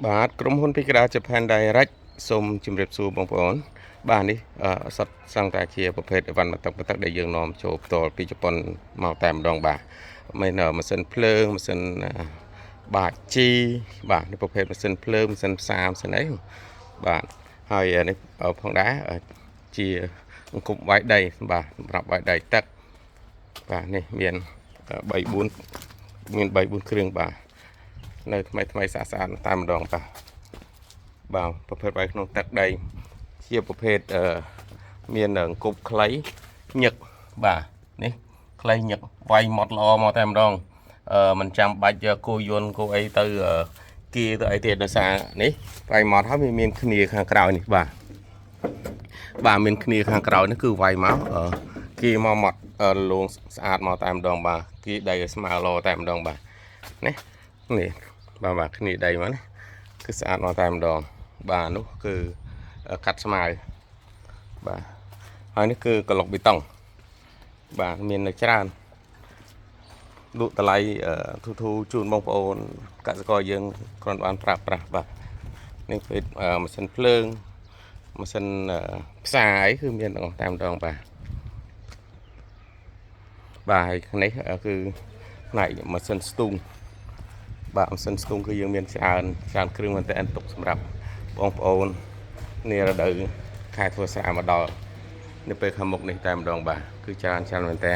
បាទក្រុមហ៊ុនពីក្តារ Japan Direct សូមជម្រាបសួរបងប្អូនបាទនេះសុទ្ធសឹងតែជាប្រភេទអីវ៉ាន់ទឹកដែលយើងនាំចូលផ្ទាល់ពីជប៉ុនមកតែម្ដងបាទមានម៉ាស៊ីនភ្លើងម៉ាស៊ីនបាទជីបាទនេះប្រភេទម៉ាស៊ីនភ្លើងម៉ាស៊ីនផ្សារម៉ាស៊ីនអីបាទហើយនេះផងដែរជាអង្គប់វាយដីបាទសម្រាប់វាយដីទឹកបាទនេះមាន3 4មាន3 4គ្រឿងបាទនៅថ្មីស្អាតតែម្ដងបាទប្រភេទវាយក្នុងទឹកដីជាប្រភេទមានអង្គប់ខ្លីញឹកបាទនេះខ្លីញឹកវាយម៉ត់ល្អមកតែម្ដងមិនចាំបាច់គោយន្តគោអីទៅគៀទៅអីទៀតដោយសារនេះវាយម៉ត់ហើយមានគ្នាខាងក្រោយនេះបាទមានគ្នាខាងក្រោយនេះគឺវាយមកគៀមកម៉ត់លងស្អាតមកតែម្ដងបាទគៀដីឲ្យស្មើល្អតែម្ដងបាទនេះបាទគ្នាដីមកនេះគឺស្អាតមកតែម្ដងបាទនោះគឺកាត់ស្មៅបាទហើយនេះគឺក្លុកប៊ីតុងបាទមាននៅច្រើនលក់តម្លៃធូរជូនបងប្អូនកសិករយើងគ្រាន់បានប្រើប្រាស់បាទនេះគឺម៉ាស៊ីនភ្លើងម៉ាស៊ីនផ្សាយគឺមានទាំងតែម្ដងបាទហើយនេះគឺផ្នែកម៉ាស៊ីនស្ទូងបាទម៉ាស៊ីនស្ទូងគឺយើងមានច្រើនគ្រឿងមែនតើទុកសម្រាប់បងប្អូននារដូវខែធ្វើស្រែមកដល់នៅពេលខាងមុខនេះតែម្ដងបាទគឺច្រើនមែនតើ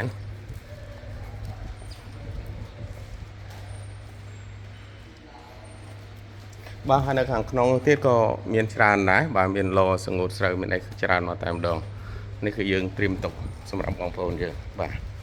បាទហើយនៅខាងក្នុងទៀតក៏មានច្រើនដែរបាទមានឡសងូតស្រូវមានអីច្រើនមកតែម្ដងនេះគឺយើងត្រៀមទុកសម្រាប់បងប្អូនយើងបាទ